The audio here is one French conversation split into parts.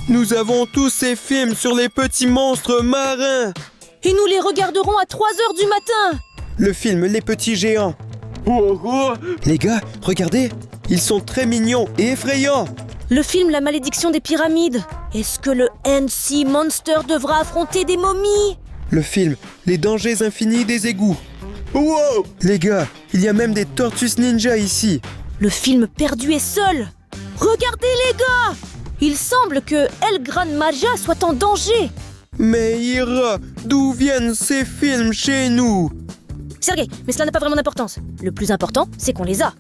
Nous avons tous ces films sur les petits monstres marins. Et nous les regarderons à 3 heures du matin. Le film Les Petits Géants. Les gars, regardez, ils sont très mignons et effrayants. Le film La Malédiction des Pyramides. Est-ce que le NC Monster devra affronter des momies? Le film Les Dangers Infinis des Égouts. Wow! Les gars, il y a même des Tortues Ninja ici. Le film Perdu et Seul. Regardez les gars! Il semble que El Gran Maja soit en danger. Mais Ira, d'où viennent ces films chez nous? Sergei, mais cela n'a pas vraiment d'importance. Le plus important, c'est qu'on les a.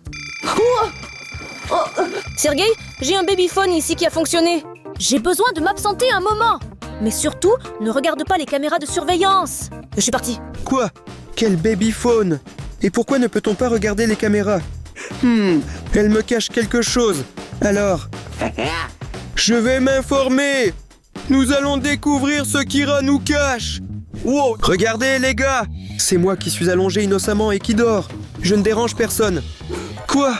Sergei, j'ai un babyphone ici qui a fonctionné. J'ai besoin de m'absenter un moment. Mais surtout, ne regarde pas les caméras de surveillance. Je suis parti. Quoi? Quel babyphone? Et pourquoi ne peut-on pas regarder les caméras? Elle me cache quelque chose. Alors, je vais m'informer. Nous allons découvrir ce qu'Ira nous cache. Wow. Regardez les gars, c'est moi qui suis allongé innocemment et qui dort. Je ne dérange personne. Quoi?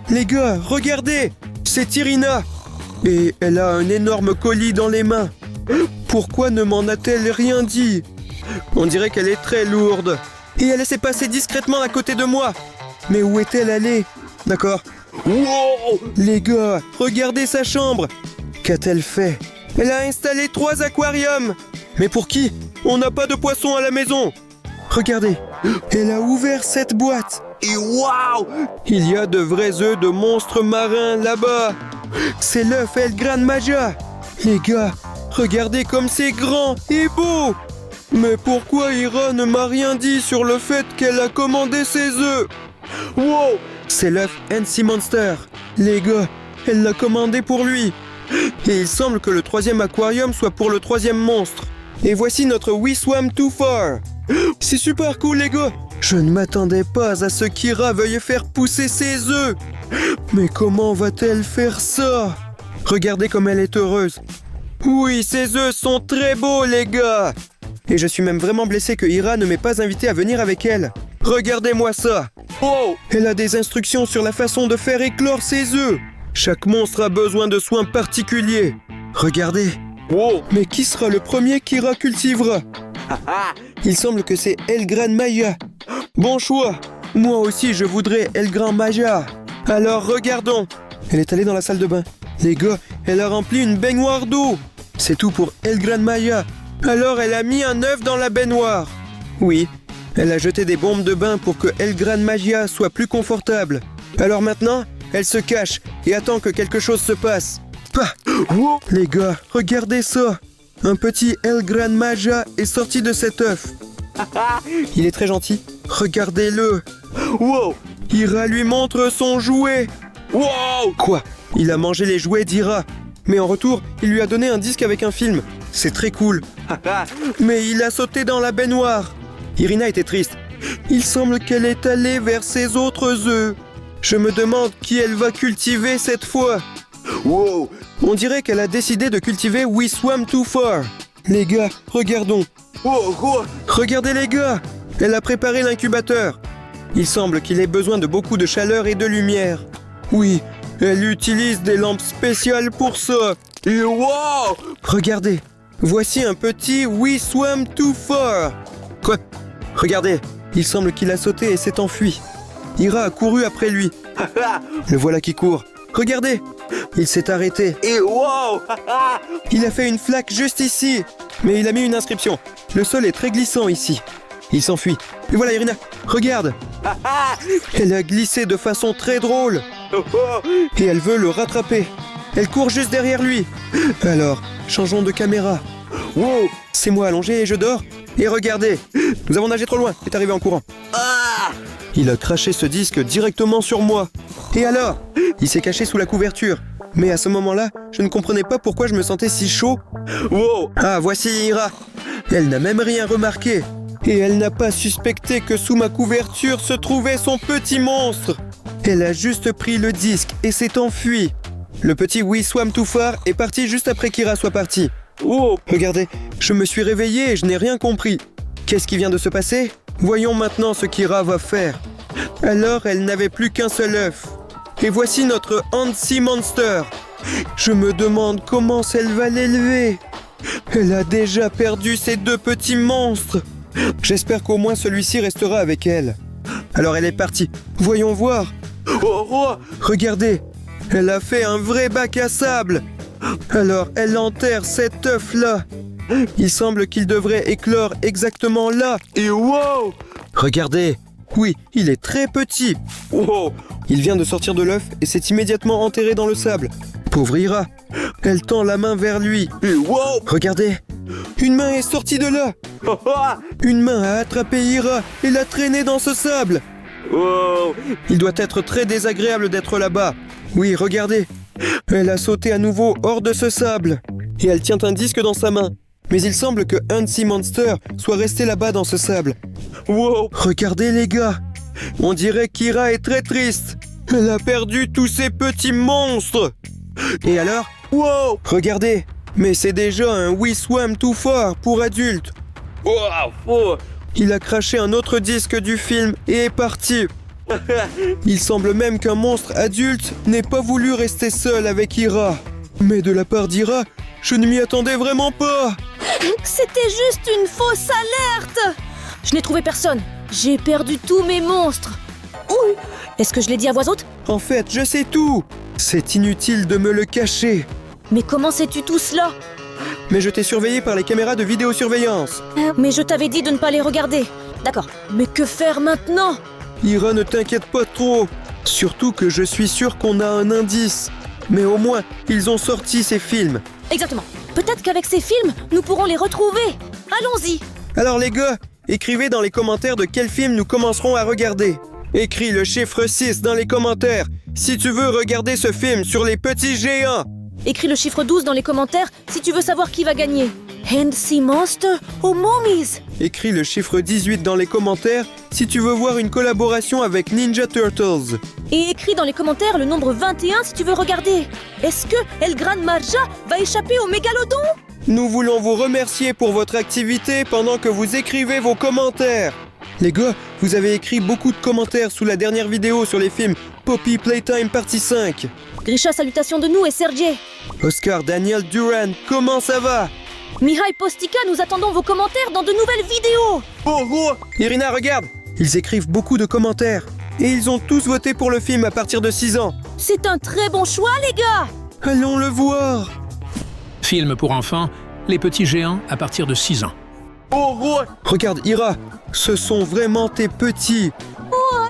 Les gars, regardez, c'est Irina. Et elle a un énorme colis dans les mains. Pourquoi ne m'en a-t-elle rien dit? On dirait qu'elle est très lourde. Et elle s'est passée discrètement à côté de moi. Mais où est-elle allée? D'accord. Wow! Les gars, regardez sa chambre. Qu'a-t-elle fait? Elle a installé 3 aquariums. Mais pour qui? On n'a pas de poissons à la maison. Regardez, elle a ouvert cette boîte. Et waouh! Il y a de vrais œufs de monstres marins là-bas. C'est l'œuf El Gran Maja. Les gars, regardez comme c'est grand et beau. Mais pourquoi Ira ne m'a rien dit sur le fait qu'elle a commandé ses œufs? Wow! C'est l'œuf NC Monster. Les gars, elle l'a commandé pour lui. Et il semble que le 3e aquarium soit pour le 3e monstre. Et voici notre We Swam Too Far. C'est super cool les gars. Je ne m'attendais pas à ce qu'Ira veuille faire pousser ses œufs. Mais comment va-t-elle faire ça? Regardez comme elle est heureuse. Oui, ses œufs sont très beaux les gars. Et je suis même vraiment blessé que Ira ne m'ait pas invité à venir avec elle. Regardez-moi ça. Oh! Elle a des instructions sur la façon de faire éclore ses œufs. Chaque monstre a besoin de soins particuliers. Regardez. Wow. Mais qui sera le premier qu'Ira cultivera? Il semble que c'est El Gran Maja. Bon choix. Moi aussi, je voudrais El Gran Maja. Alors, regardons. Elle est allée dans la salle de bain. Les gars, elle a rempli une baignoire d'eau. C'est tout pour El Gran Maja. Alors, elle a mis un œuf dans la baignoire. Oui, elle a jeté des bombes de bain pour que El Gran Maja soit plus confortable. Alors maintenant, elle se cache et attend que quelque chose se passe. Pah! Les gars, regardez ça. Un petit El Gran Maja est sorti de cet œuf. Il est très gentil. Regardez-le. Wow! Ira lui montre son jouet. Wow! Quoi? Il a mangé les jouets d'Ira. Mais en retour, il lui a donné un disque avec un film. C'est très cool. Mais il a sauté dans la baignoire. Irina était triste. Il semble qu'elle est allée vers ses autres œufs. Je me demande qui elle va cultiver cette fois. Wow! On dirait qu'elle a décidé de cultiver We Swam Too Far. Les gars, regardons. Regardez les gars! Elle a préparé l'incubateur. Il semble qu'il ait besoin de beaucoup de chaleur et de lumière. Oui, elle utilise des lampes spéciales pour ça. Et wow! Regardez, voici un petit We Swam Too Far. Quoi? Regardez, il semble qu'il a sauté et s'est enfui. Ira a couru après lui. Le voilà qui court. Regardez, il s'est arrêté. Et wow! Il a fait une flaque juste ici. Mais il a mis une inscription. Le sol est très glissant ici. Il s'enfuit. Et voilà Irina, regarde. Elle a glissé de façon très drôle. Et elle veut le rattraper. Elle court juste derrière lui. Alors, changeons de caméra. Wow! C'est moi allongé et je dors. Et regardez, nous avons nagé trop loin. Il est arrivé en courant. Il a craché ce disque directement sur moi. Et alors? Il s'est caché sous la couverture. Mais à ce moment-là, je ne comprenais pas pourquoi je me sentais si chaud. Wow! Ah, voici Ira. Elle n'a même rien remarqué. Et elle n'a pas suspecté que sous ma couverture se trouvait son petit monstre. Elle a juste pris le disque et s'est enfuie. Le petit We Swam Too Far est parti juste après qu'Ira soit parti. Oh! Regardez, je me suis réveillé et je n'ai rien compris. Qu'est-ce qui vient de se passer? Voyons maintenant ce qu'Ira va faire. Alors, elle n'avait plus qu'un seul œuf. Et voici notre NC Monster. Je me demande comment elle va l'élever. Elle a déjà perdu ses 2 petits monstres. J'espère qu'au moins celui-ci restera avec elle. Alors elle est partie. Voyons voir. Oh, regardez, elle a fait un vrai bac à sable. Alors elle enterre cet œuf-là. Il semble qu'il devrait éclore exactement là. Et wow! Regardez. Oui, il est très petit. Wow! Il vient de sortir de l'œuf et s'est immédiatement enterré dans le sable. Pauvre Ira. Elle tend la main vers lui. Et wow! Regardez. Une main est sortie de là. Une main a attrapé Ira et l'a traînée dans ce sable. Wow! Il doit être très désagréable d'être là-bas. Oui, regardez. Elle a sauté à nouveau hors de ce sable. Et elle tient un disque dans sa main. Mais il semble que Hansi Monster soit resté là-bas dans ce sable. Wow! Regardez les gars. On dirait qu'Ira est très triste. Elle a perdu tous ses petits monstres. Et alors? Wow! Regardez. Mais c'est déjà un We Swam Too Far pour adultes. Wow! Il a craché un autre disque du film et est parti. Il semble même qu'un monstre adulte n'ait pas voulu rester seul avec Ira. Mais de la part d'Ira, je ne m'y attendais vraiment pas. C'était juste une fausse alerte. Je n'ai trouvé personne. J'ai perdu tous mes monstres. Ouh. Est-ce que je l'ai dit à voix haute? En fait, je sais tout. C'est inutile de me le cacher. Mais comment sais-tu tout cela? Mais je t'ai surveillé par les caméras de vidéosurveillance. Mais je t'avais dit de ne pas les regarder. D'accord. Mais que faire maintenant? Ira, ne t'inquiète pas trop. Surtout que je suis sûr qu'on a un indice. Mais au moins, ils ont sorti ces films. Exactement. Peut-être qu'avec ces films, nous pourrons les retrouver. Allons-y. Alors les gars, écrivez dans les commentaires de quel film nous commencerons à regarder. Écris le chiffre 6 dans les commentaires si tu veux regarder ce film sur les petits géants. Écris le chiffre 12 dans les commentaires si tu veux savoir qui va gagner. Hansi Monster ou Moomies? Écris le chiffre 18 dans les commentaires si tu veux voir une collaboration avec Ninja Turtles. Et écris dans les commentaires le nombre 21 si tu veux regarder. Est-ce que El Gran Marja va échapper au mégalodon? Nous voulons vous remercier pour votre activité pendant que vous écrivez vos commentaires. Les gars, vous avez écrit beaucoup de commentaires sous la dernière vidéo sur les films Poppy Playtime Partie 5. Grisha, salutations de nous et Sergej. Oscar Daniel Duran, comment ça va? Mihai Postica, nous attendons vos commentaires dans de nouvelles vidéos. Irina, regarde. Ils écrivent beaucoup de commentaires. Et ils ont tous voté pour le film à partir de 6 ans. C'est un très bon choix, les gars. Allons le voir. Film pour enfants, Les Petits Géants à partir de 6 ans. Regarde, Ira, ce sont vraiment tes petits.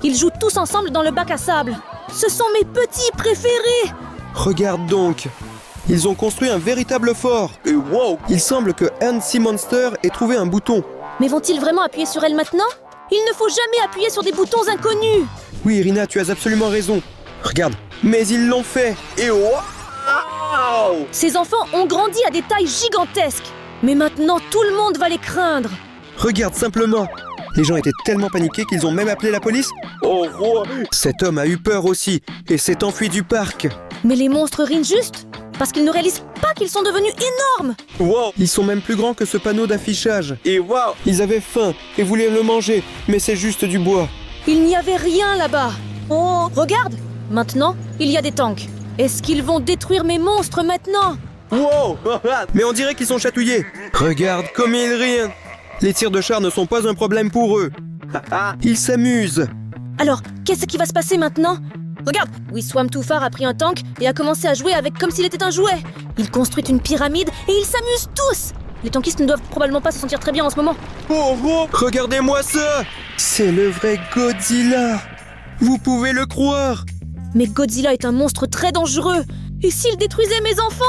Ils jouent tous ensemble dans le bac à sable. Ce sont mes petits préférés. Regarde donc. Ils ont construit un véritable fort. Et wow! Il semble que Hansi Monster ait trouvé un bouton. Mais vont-ils vraiment appuyer sur elle maintenant? Il ne faut jamais appuyer sur des boutons inconnus. Oui, Irina, tu as absolument raison. Regarde, mais ils l'ont fait. Et wow! Ces enfants ont grandi à des tailles gigantesques. Mais maintenant, tout le monde va les craindre. Regarde simplement. Les gens étaient tellement paniqués qu'ils ont même appelé la police. Cet homme a eu peur aussi et s'est enfui du parc. Mais les monstres rient juste parce qu'ils ne réalisent pas qu'ils sont devenus énormes. Ils sont même plus grands que ce panneau d'affichage. Ils avaient faim et voulaient le manger, mais c'est juste du bois. Il n'y avait rien là-bas. Oh, regarde. Maintenant, il y a des tanks. Est-ce qu'ils vont détruire mes monstres maintenant? Mais on dirait qu'ils sont chatouillés. Regarde comme ils rient. Les tirs de char ne sont pas un problème pour eux. Ils s'amusent. Alors, qu'est-ce qui va se passer maintenant? Regarde, We Swam Too Far a pris un tank et a commencé à jouer avec comme s'il était un jouet. Il construit une pyramide et ils s'amusent tous. Les tankistes ne doivent probablement pas se sentir très bien en ce moment. Regardez-moi ça. C'est le vrai Godzilla. Vous pouvez le croire. Mais Godzilla est un monstre très dangereux. Et s'il détruisait mes enfants?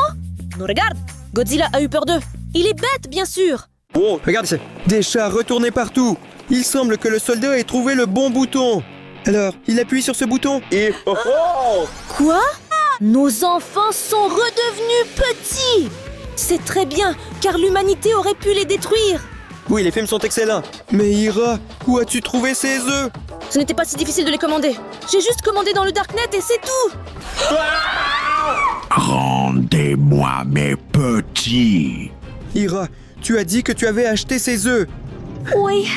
Non, regarde, Godzilla a eu peur d'eux. Il est bête, bien sûr. Regarde ici. Des chars retournés partout. Il semble que le soldat ait trouvé le bon bouton. Alors, il appuie sur ce bouton et... Quoi? Nos enfants sont redevenus petits. C'est très bien, car l'humanité aurait pu les détruire. Oui, les films sont excellents. Mais Ira, où as-tu trouvé ces œufs? Ce n'était pas si difficile de les commander. J'ai juste commandé dans le Darknet et c'est tout. Rendez-moi mes petits. Ira, tu as dit que tu avais acheté ces œufs. Oui.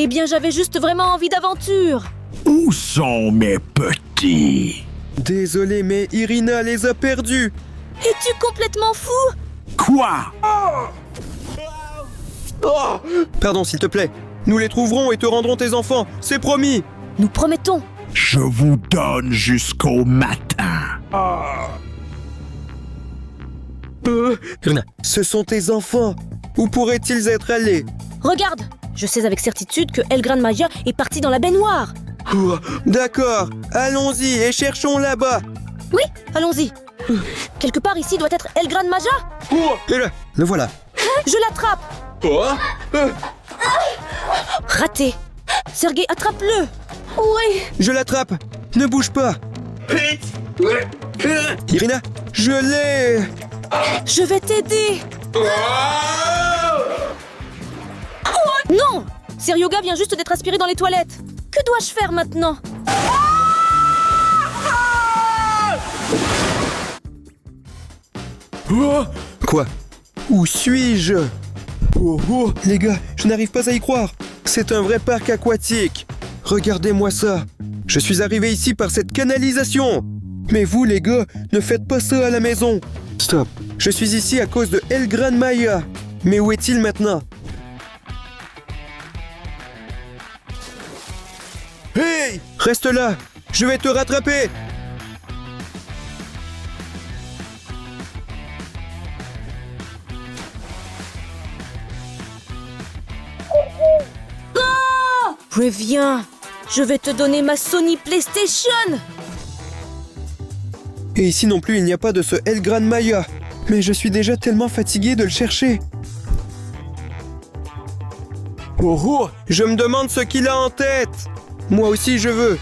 Eh bien, j'avais juste vraiment envie d'aventure. Où sont mes petits? Désolé, mais Irina les a perdus. Es-tu complètement fou? Quoi? Pardon, s'il te plaît. Nous les trouverons et te rendrons tes enfants. C'est promis. Nous promettons. Je vous donne jusqu'au matin. Irina, ce sont tes enfants. Où pourraient-ils être allés? Regarde, je sais avec certitude que El Gran Magia est parti dans la baignoire. Oh, d'accord, allons-y et cherchons là-bas. Oui, allons-y. Quelque part ici doit être El Gran Magia. Et là, le voilà. Je l'attrape. Raté. Sergei, attrape-le. Oui. Je l'attrape. Ne bouge pas. Irina, je l'ai. Je vais t'aider. Non! Seryoga vient juste d'être aspiré dans les toilettes. Que dois-je faire maintenant? Quoi? Où suis-je? Les gars, je n'arrive pas à y croire. C'est un vrai parc aquatique. Regardez-moi ça. Je suis arrivé ici par cette canalisation. Mais vous, les gars, ne faites pas ça à la maison. Stop. Je suis ici à cause de El Gran Maia. Mais où est-il maintenant? Hey! Reste là. Je vais te rattraper. Préviens, je vais te donner ma Sony PlayStation. Et ici non plus, il n'y a pas de ce El Gran Maia. Mais je suis déjà tellement fatigué de le chercher. Oh, je me demande ce qu'il a en tête. Moi aussi, je veux.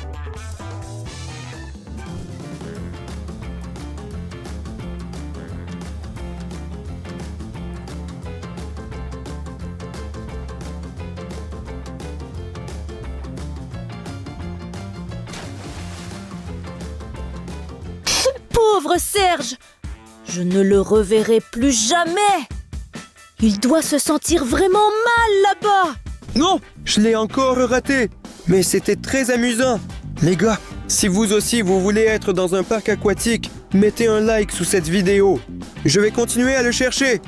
Pauvre Serge, je ne le reverrai plus jamais. Il doit se sentir vraiment mal là-bas. Non, je l'ai encore raté. Mais c'était très amusant. Les gars, si vous aussi vous voulez être dans un parc aquatique, mettez un like sous cette vidéo. Je vais continuer à le chercher.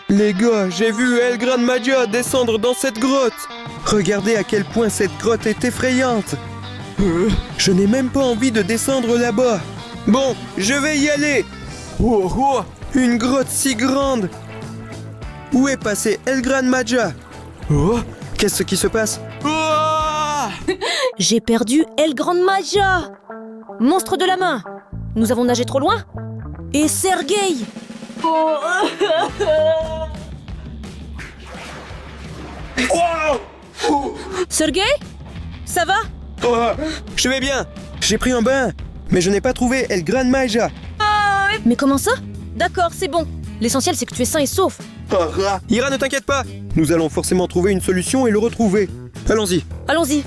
Les gars, j'ai vu El Gran Magia descendre dans cette grotte. Regardez à quel point cette grotte est effrayante. Je n'ai même pas envie de descendre là-bas. Bon, je vais y aller. Une grotte si grande. Où est passé El Gran Magia? Qu'est-ce qui se passe? J'ai perdu El Gran Magia. Monstre de la main. Nous avons nagé trop loin. Et Sergei. Sergei? Ça va? Je vais bien. J'ai pris un bain, mais je n'ai pas trouvé El Gran Magia. Mais comment ça? D'accord, c'est bon. L'essentiel, c'est que tu es sain et sauf. Ira, ne t'inquiète pas. Nous allons forcément trouver une solution et le retrouver. Allons-y. Allons-y.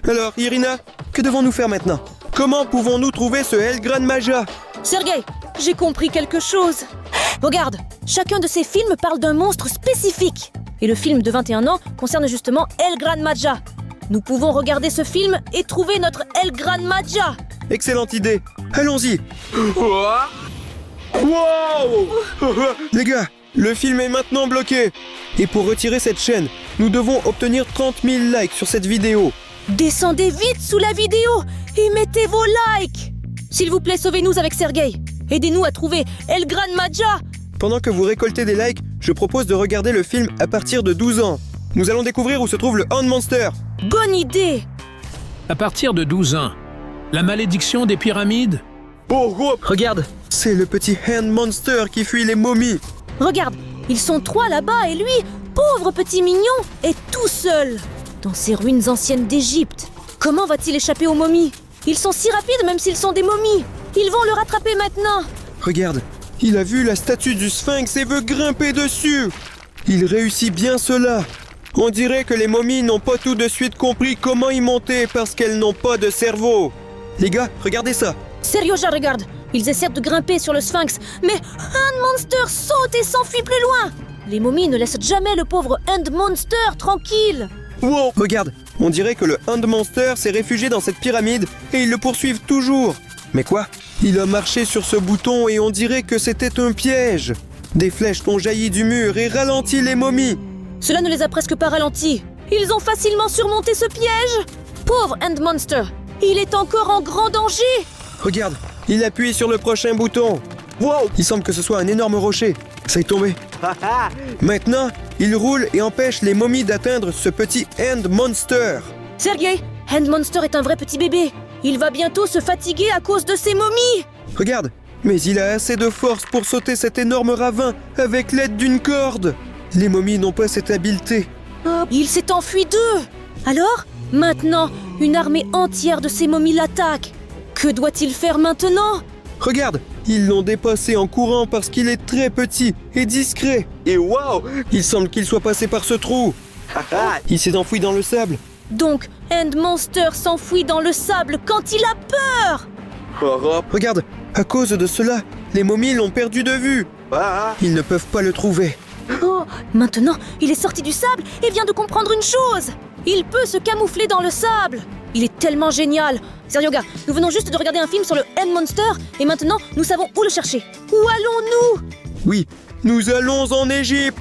Alors, Irina, que devons-nous faire maintenant? Comment pouvons-nous trouver ce El Gran Magia? Sergei, j'ai compris quelque chose. Regarde, chacun de ces films parle d'un monstre spécifique. Et le film de 21 ans concerne justement El Gran Magia. Nous pouvons regarder ce film et trouver notre El Gran Magia. Excellente idée. Allons-y. Les gars, le film est maintenant bloqué. Et pour retirer cette chaîne, nous devons obtenir 30 000 likes sur cette vidéo. Descendez vite sous la vidéo et mettez vos likes. S'il vous plaît, sauvez-nous avec Sergei. Aidez-nous à trouver El Gran Magia. Pendant que vous récoltez des likes, je propose de regarder le film à partir de 12 ans. Nous allons découvrir où se trouve le Hand Monster. Bonne idée. À partir de 12 ans, la malédiction des pyramides? Regarde, c'est le petit Hand Monster qui fuit les momies. Regarde, ils sont 3 là-bas et lui, pauvre petit mignon, est tout seul. Dans ces ruines anciennes d'Égypte. Comment va-t-il échapper aux momies? Ils sont si rapides même s'ils sont des momies. Ils vont le rattraper maintenant. Regarde, il a vu la statue du Sphinx et veut grimper dessus. Il réussit bien cela. On dirait que les momies n'ont pas tout de suite compris comment y monter parce qu'elles n'ont pas de cerveau. Les gars, regardez ça. Seryoja, regarde. Ils essaient de grimper sur le Sphinx, mais un monster saute et s'enfuit plus loin. Les momies ne laissent jamais le pauvre End Monster tranquille. Wow, regarde, on dirait que le Hand Monster s'est réfugié dans cette pyramide et ils le poursuivent toujours. Mais quoi? Il a marché sur ce bouton et on dirait que c'était un piège. Des flèches ont jailli du mur et ralenti les momies. Cela ne les a presque pas ralentis. Ils ont facilement surmonté ce piège. Pauvre End Monster, il est encore en grand danger. Regarde, il appuie sur le prochain bouton. Wow, il semble que ce soit un énorme rocher. Ça est tombé. Maintenant, il roule et empêche les momies d'atteindre ce petit End Monster. Sergei, End Monster est un vrai petit bébé. Il va bientôt se fatiguer à cause de ses momies. Regarde, mais il a assez de force pour sauter cet énorme ravin avec l'aide d'une corde. Les momies n'ont pas cette habileté. Il s'est enfui d'eux. Alors, maintenant, une armée entière de ces momies l'attaque. Que doit-il faire maintenant? Regarde, ils l'ont dépassé en courant parce qu'il est très petit et discret. Et waouh, il semble qu'il soit passé par ce trou. Il s'est enfoui dans le sable. Donc, End Monster s'enfuit dans le sable quand il a peur. Regarde, à cause de cela, les momies l'ont perdu de vue. Ils ne peuvent pas le trouver. Oh, maintenant, il est sorti du sable et vient de comprendre une chose. Il peut se camoufler dans le sable. Il est tellement génial. Seryoga, nous venons juste de regarder un film sur le End Monster et maintenant, nous savons où le chercher. Où allons-nous? Oui, nous allons en Égypte.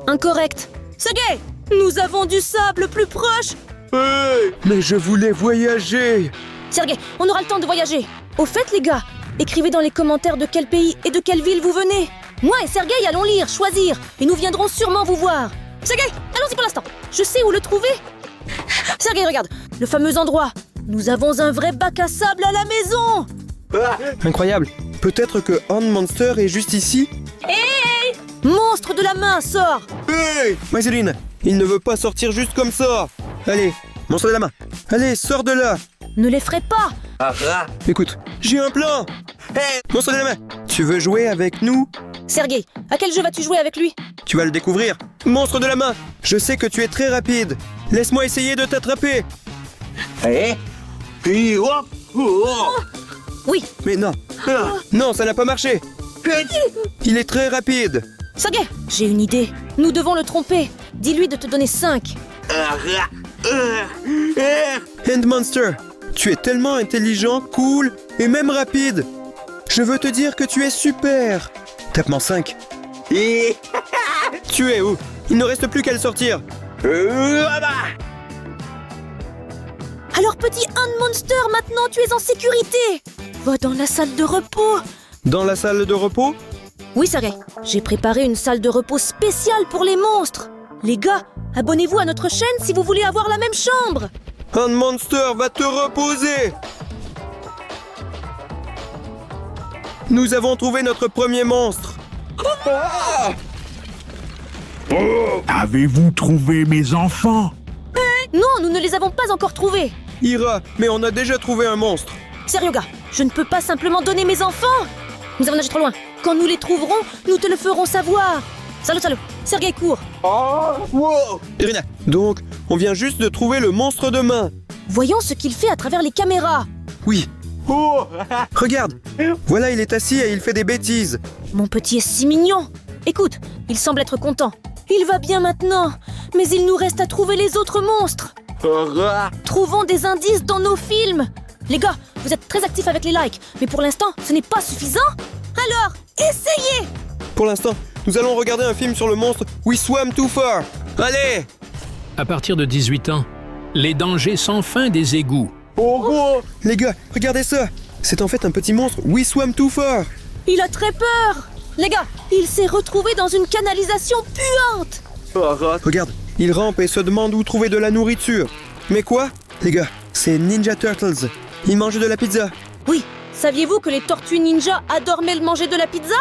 Incorrect. Sergei, nous avons du sable plus proche. Mais je voulais voyager. Sergei, on aura le temps de voyager. Au fait, les gars, écrivez dans les commentaires de quel pays et de quelle ville vous venez. Moi et Sergei allons lire, choisir, et nous viendrons sûrement vous voir. Sergei, allons-y pour l'instant. Je sais où le trouver. Sergei, regarde, le fameux endroit. Nous avons un vrai bac à sable à la maison. Incroyable. Peut-être que Hand Monster est juste ici. Hey! Monstre de la main, sors. Hey, Mazeline, il ne veut pas sortir juste comme ça. Allez, monstre de la main. Allez, sors de là. Ne l'effraie pas. Écoute, j'ai un plan. Monstre de la main, tu veux jouer avec nous? Sergei, à quel jeu vas-tu jouer avec lui? Tu vas le découvrir. Monstre de la main, je sais que tu es très rapide. Laisse-moi essayer de t'attraper. Oui. Mais non. Non, ça n'a pas marché. Il est très rapide. Sergei, j'ai une idée. Nous devons le tromper. Dis-lui de te donner 5. Hand Monster, tu es tellement intelligent, cool et même rapide. Je veux te dire que tu es super. Tape-moi 5. Tu es où? Il ne reste plus qu'à le sortir. Alors petit Hand Monster, maintenant tu es en sécurité. Va dans la salle de repos. Dans la salle de repos? Oui, Sergei, j'ai préparé une salle de repos spéciale pour les monstres. Les gars, abonnez-vous à notre chaîne si vous voulez avoir la même chambre. Hand Monster va te reposer. Nous avons trouvé notre premier monstre. Avez-vous trouvé mes enfants? Non, nous ne les avons pas encore trouvés. Ira, mais on a déjà trouvé un monstre. Seryoga, je ne peux pas simplement donner mes enfants. Nous avons nagé trop loin. Quand nous les trouverons, nous te le ferons savoir. Salut, Sergei, cours. Irina, donc, on vient juste de trouver le monstre de main. Voyons ce qu'il fait à travers les caméras. Oui. Regarde, voilà, il est assis et il fait des bêtises. Mon petit est si mignon. Écoute, il semble être content. Il va bien maintenant, mais il nous reste à trouver les autres monstres. Trouvons des indices dans nos films. Les gars, vous êtes très actifs avec les likes, mais pour l'instant, ce n'est pas suffisant. Alors, essayez. Pour l'instant, nous allons regarder un film sur le monstre We Swam Too Far. Allez! À partir de 18 ans, les dangers sans fin des égouts. Les gars, regardez ça. C'est en fait un petit monstre We Swam Too Far. Il a très peur. Les gars, il s'est retrouvé dans une canalisation puante. Regarde, il rampe et se demande où trouver de la nourriture. Mais quoi? Les gars, c'est Ninja Turtles. Ils mangent de la pizza. Oui, saviez-vous que les tortues ninja adoraient manger de la pizza?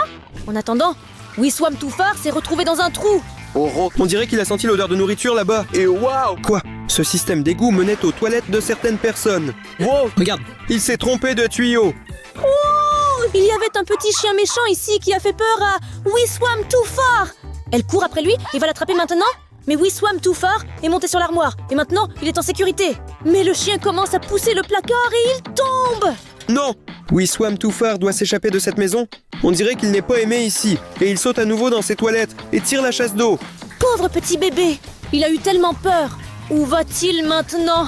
En attendant, We Swam Too Far s'est retrouvé dans un trou. On dirait qu'il a senti l'odeur de nourriture là-bas. Et waouh! Quoi? Ce système d'égout menait aux toilettes de certaines personnes. Wow! Regarde, il s'est trompé de tuyau. Oh, il y avait un petit chien méchant ici qui a fait peur à We Swam Too Far. Elle court après lui et va l'attraper maintenant. Mais We Swam Too Far est monté sur l'armoire et maintenant il est en sécurité. Mais le chien commence à pousser le placard et il tombe. Non! We Swam Too Far doit s'échapper de cette maison. On dirait qu'il n'est pas aimé ici. Et il saute à nouveau dans ses toilettes et tire la chasse d'eau. Pauvre petit bébé. Il a eu tellement peur. Où va-t-il maintenant?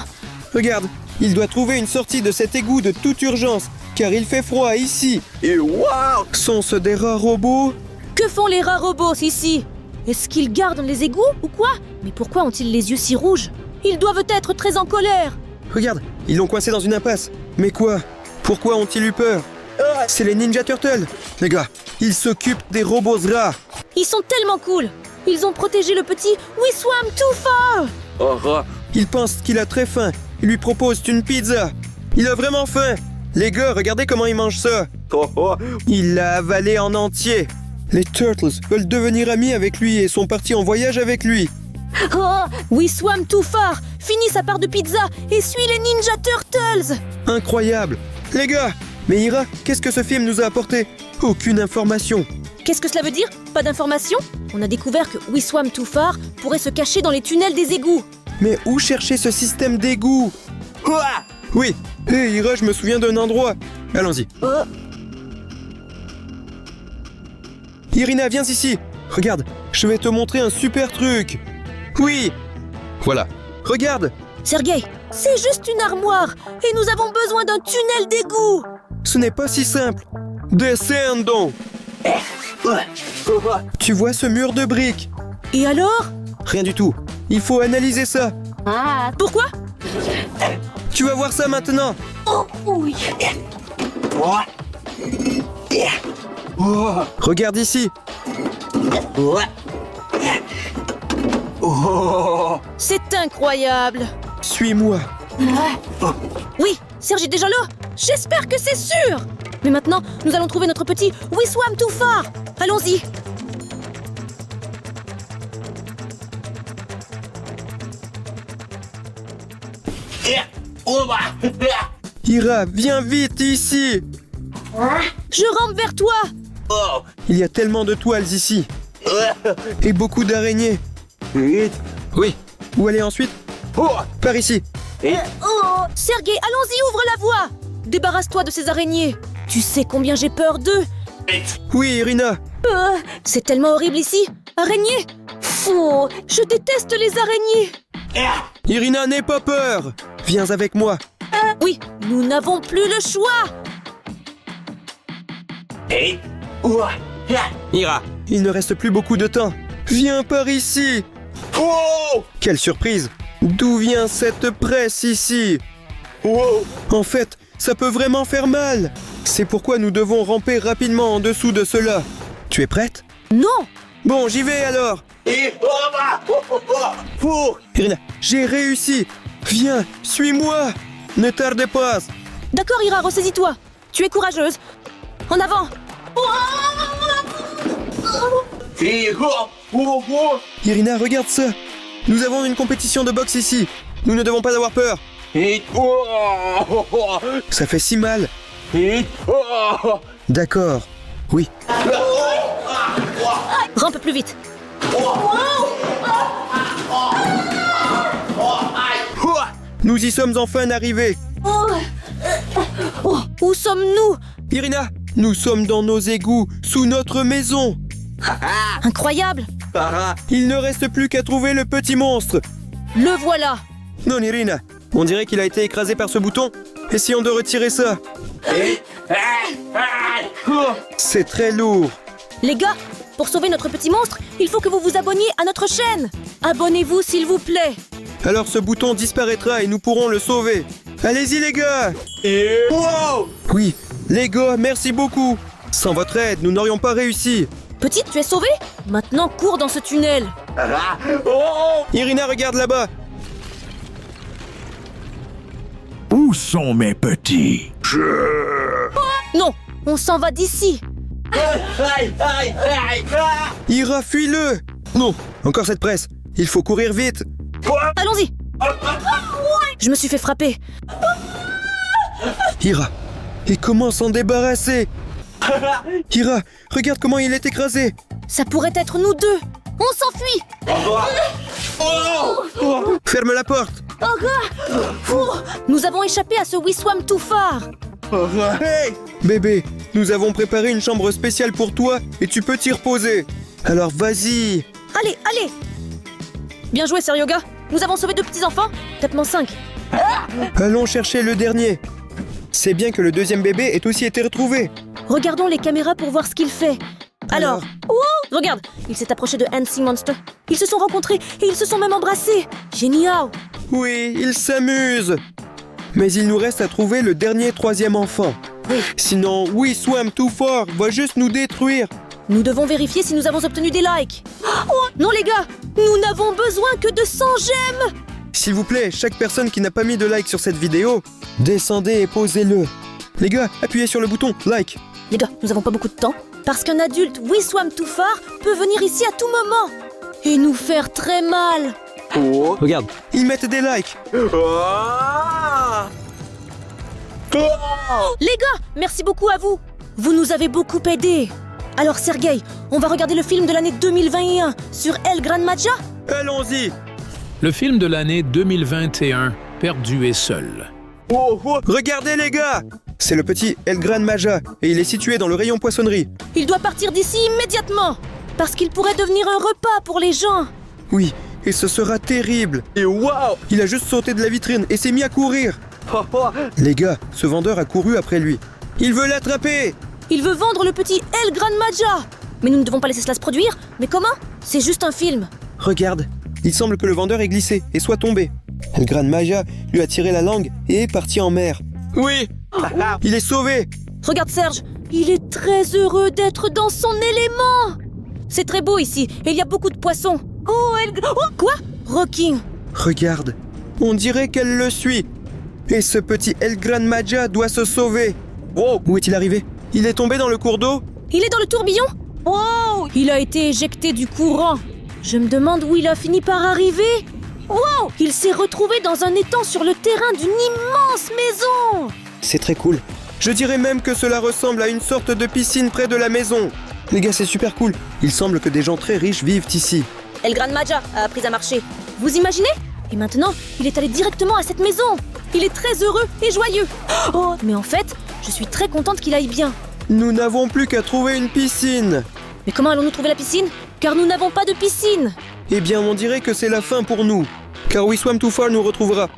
Regarde, il doit trouver une sortie de cet égout de toute urgence. Car il fait froid ici. Et waouh! Sont-ce des rats robots? Que font les rats robots ici? Est-ce qu'ils gardent les égouts ou quoi? Mais pourquoi ont-ils les yeux si rouges? Ils doivent être très en colère. Regarde, ils l'ont coincé dans une impasse. Mais quoi? Pourquoi ont-ils eu peur? C'est les Ninja Turtles. Les gars, ils s'occupent des robots rats. Ils sont tellement cool. Ils ont protégé le petit We Swam Too Far. Ils pensent qu'il a très faim. Ils lui proposent une pizza. Il a vraiment faim. Les gars, regardez comment il mange ça. Il l'a avalé en entier. Les Turtles veulent devenir amis avec lui et sont partis en voyage avec lui. Oh, We Swam Too Far finit sa part de pizza et suit les Ninja Turtles. Incroyable. Les gars, mais Ira, qu'est-ce que ce film nous a apporté? Aucune information. Qu'est-ce que cela veut dire? Pas d'informations? On a découvert que We Swam Too Far pourrait se cacher dans les tunnels des égouts. Mais où chercher ce système d'égout? Oui. Hé, Ira, je me souviens d'un endroit. Allons-y. Irina, viens ici. Regarde, je vais te montrer un super truc. Oui. Voilà. Regarde. Sergei, c'est juste une armoire et nous avons besoin d'un tunnel d'égout. Ce n'est pas si simple. Descendons. Tu vois ce mur de briques? Et alors? Rien du tout. Il faut analyser ça. Pourquoi? Tu vas voir ça maintenant. Regarde ici. C'est incroyable. Suis-moi. Oui, Serge est déjà là. J'espère que c'est sûr. Mais maintenant, nous allons trouver notre petit We Swam Too Far. Allons-y. Ira, viens vite ici. Je rampe vers toi. Il y a tellement de toiles ici. Et beaucoup d'araignées. Oui. Où aller ensuite? Par ici. Sergei, allons-y, ouvre la voie. Débarrasse-toi de ces araignées. Tu sais combien j'ai peur d'eux. Oui, Irina. C'est tellement horrible ici. Araignées? Fou, je déteste les araignées. Irina, n'aie pas peur. Viens avec moi. Oui, nous n'avons plus le choix. Ira, il ne reste plus beaucoup de temps. Viens par ici. Quelle surprise. D'où vient cette presse ici? En fait, ça peut vraiment faire mal. C'est pourquoi nous devons ramper rapidement en dessous de cela. Tu es prête? Non. Bon, j'y vais alors. Irina, j'ai réussi. Viens, suis-moi. Ne tarde pas. D'accord, Ira, ressaisis-toi. Tu es courageuse. En avant. Irina, regarde ça. Nous avons une compétition de boxe ici. Nous ne devons pas avoir peur. Ça fait si mal. D'accord. Oui. Rampe plus vite. Nous y sommes enfin arrivés. Où sommes-nous? Irina, nous sommes dans nos égouts, sous notre maison. Incroyable. Il ne reste plus qu'à trouver le petit monstre. Le voilà. Non, Irina, on dirait qu'il a été écrasé par ce bouton. Essayons de retirer ça. C'est très lourd. Les gars, pour sauver notre petit monstre, il faut que vous vous abonniez à notre chaîne. Abonnez-vous s'il vous plaît. Alors ce bouton disparaîtra et nous pourrons le sauver. Allez-y les gars. Oui, les gars, merci beaucoup. Sans votre aide, nous n'aurions pas réussi. Petite, tu es sauvée? Maintenant, cours dans ce tunnel. Irina, regarde là-bas. Où sont mes petits? Non, on s'en va d'ici. Ira, fuis-le. Non, encore cette presse. Il faut courir vite. Allons-y. Je me suis fait frapper. Ira, et comment s'en débarrasser? Ira, regarde comment il est écrasé. Ça pourrait être nous deux. On s'enfuit. Ferme la porte. Nous avons échappé à ce We Swam Too Far. Bébé, nous avons préparé une chambre spéciale pour toi et tu peux t'y reposer. Alors vas-y. Allez, allez. Bien joué, Seryoga. Nous avons sauvé 2 petits-enfants. Tapement 5. Allons chercher le dernier. C'est bien que le deuxième bébé ait aussi été retrouvé. Regardons les caméras pour voir ce qu'il fait. Alors, Ouh, regarde, il s'est approché de Handsy Monster. Ils se sont rencontrés et ils se sont même embrassés. Génial. Oui, il s'amuse. Mais il nous reste à trouver le dernier 3e enfant. Oui. Sinon, We Swam Too Far va juste nous détruire. Nous devons vérifier si nous avons obtenu des likes. Oh, non les gars, nous n'avons besoin que de 100 j'aime. S'il vous plaît, chaque personne qui n'a pas mis de like sur cette vidéo, descendez et posez-le. Les gars, appuyez sur le bouton like. Les gars, nous n'avons pas beaucoup de temps. Parce qu'un adulte We Swam Too Far peut venir ici à tout moment. Et nous faire très mal. Regarde, ils mettent des likes. Les gars, merci beaucoup à vous. Vous nous avez beaucoup aidés. Alors Sergueï, on va regarder le film de l'année 2021 sur El Gran Maja. Allons-y. Le film de l'année 2021, Perdu et seul. Regardez les gars. C'est le petit El Gran Maja et il est situé dans le rayon poissonnerie. Il doit partir d'ici immédiatement. Parce qu'il pourrait devenir un repas pour les gens. Oui, et ce sera terrible. Et waouh! Il a juste sauté de la vitrine et s'est mis à courir. Les gars, ce vendeur a couru après lui. Il veut l'attraper. Il veut vendre le petit El Gran Maja. Mais nous ne devons pas laisser cela se produire. Mais comment? C'est juste un film. Regarde, il semble que le vendeur ait glissé et soit tombé. El Gran Maja lui a tiré la langue et est parti en mer. Oui! Il est sauvé. Regarde Serge, il est très heureux d'être dans son élément. C'est très beau ici et il y a beaucoup de poissons. Oh, quoi? Rocking. Regarde, on dirait qu'elle le suit. Et ce petit El Gran Maja doit se sauver. Où est-il arrivé? Il est tombé dans le cours d'eau? Il est dans le tourbillon? Wow! Il a été éjecté du courant. Je me demande où il a fini par arriver. Wow! Il s'est retrouvé dans un étang sur le terrain d'une immense maison. C'est très cool. Je dirais même que cela ressemble à une sorte de piscine près de la maison. Les gars, c'est super cool. Il semble que des gens très riches vivent ici. El Gran Maja a appris à marcher. Vous imaginez? Et maintenant, il est allé directement à cette maison. Il est très heureux et joyeux. Oh, mais en fait, je suis très contente qu'il aille bien. Nous n'avons plus qu'à trouver une piscine. Mais comment allons-nous trouver la piscine? Car nous n'avons pas de piscine. Eh bien, on dirait que c'est la fin pour nous. Car We Swam Too Far nous retrouvera.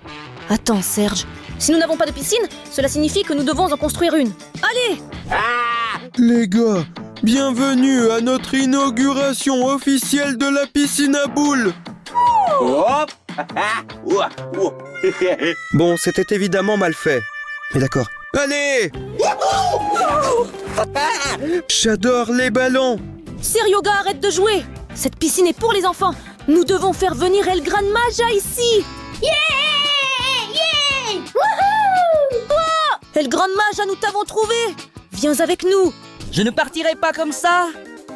Attends, Serge. Si nous n'avons pas de piscine, cela signifie que nous devons en construire une. Allez! Les gars, bienvenue à notre inauguration officielle de la piscine à boules. Bon, c'était évidemment mal fait. Mais d'accord. Allez! J'adore les ballons. Seryoga, arrête de jouer. Cette piscine est pour les enfants. Nous devons faire venir El Gran Maja ici. Yeah! El Gran Maja, nous t'avons trouvé. Viens avec nous. Je ne partirai pas comme ça.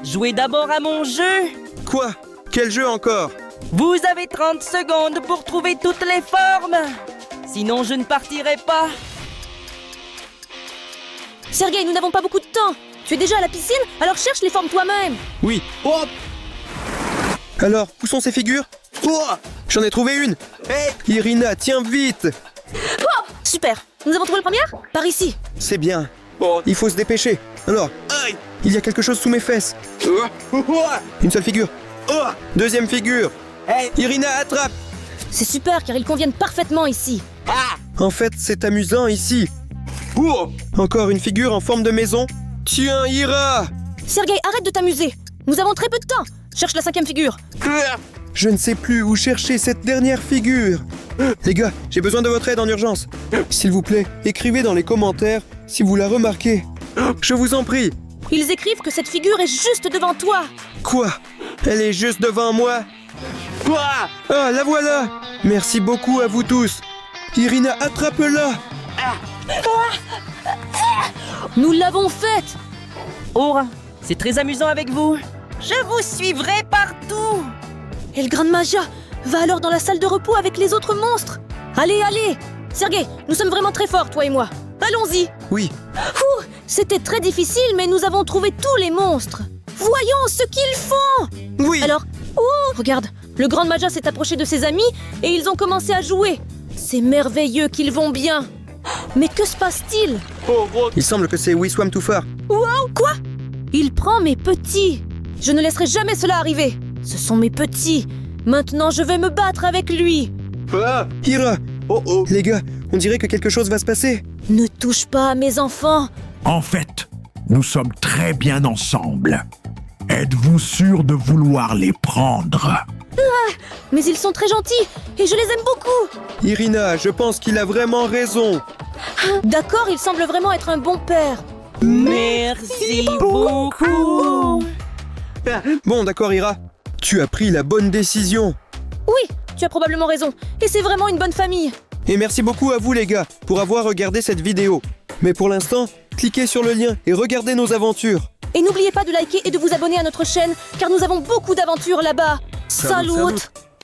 Jouez d'abord à mon jeu. Quoi? Quel jeu encore? Vous avez 30 secondes pour trouver toutes les formes. Sinon, je ne partirai pas. Sergueï, nous n'avons pas beaucoup de temps. Tu es déjà à la piscine, alors cherche les formes toi-même. Oui. Alors, où sont ces figures? J'en ai trouvé une. Irina, tiens vite. Super. Nous avons trouvé la première? Par ici. C'est bien. Il faut se dépêcher. Alors, il y a quelque chose sous mes fesses. Une seule figure. Deuxième figure. Irina, attrape. C'est super car ils conviennent parfaitement ici. En fait, c'est amusant ici. Encore une figure en forme de maison. Tiens, Ira. Sergueï, arrête de t'amuser. Nous avons très peu de temps. Cherche la 5e figure. Je ne sais plus où chercher cette dernière figure. Les gars, j'ai besoin de votre aide en urgence. S'il vous plaît, écrivez dans les commentaires si vous la remarquez. Je vous en prie. Ils écrivent que cette figure est juste devant toi. Quoi? Elle est juste devant moi? Ah, la voilà. Merci beaucoup à vous tous. Irina, attrape-la. Nous l'avons faite. Oh, c'est très amusant avec vous. Je vous suivrai partout. El Gran Maja va alors dans la salle de repos avec les autres monstres. Allez, allez. Sergueï, nous sommes vraiment très forts, toi et moi. Allons-y. Oui. C'était très difficile, mais nous avons trouvé tous les monstres. Voyons ce qu'ils font. Oui. Alors, regarde, le Grand Maja s'est approché de ses amis et ils ont commencé à jouer. C'est merveilleux qu'ils vont bien. Mais que se passe-t-il? Il semble que c'est We Swam Too Far. Wow, quoi? Il prend mes petits. Je ne laisserai jamais cela arriver. Ce sont mes petits. Maintenant, je vais me battre avec lui. Ira! Les gars, on dirait que quelque chose va se passer. Ne touche pas à mes enfants. En fait, nous sommes très bien ensemble. Êtes-vous sûr de vouloir les prendre? Mais ils sont très gentils et je les aime beaucoup. Irina, je pense qu'il a vraiment raison. D'accord, il semble vraiment être un bon père. Merci beaucoup. Bon, d'accord, Ira. Tu as pris la bonne décision. Oui, tu as probablement raison. Et c'est vraiment une bonne famille. Et merci beaucoup à vous, les gars, pour avoir regardé cette vidéo. Mais pour l'instant, cliquez sur le lien et regardez nos aventures. Et n'oubliez pas de liker et de vous abonner à notre chaîne, car nous avons beaucoup d'aventures là-bas. Salut, Salut. salut.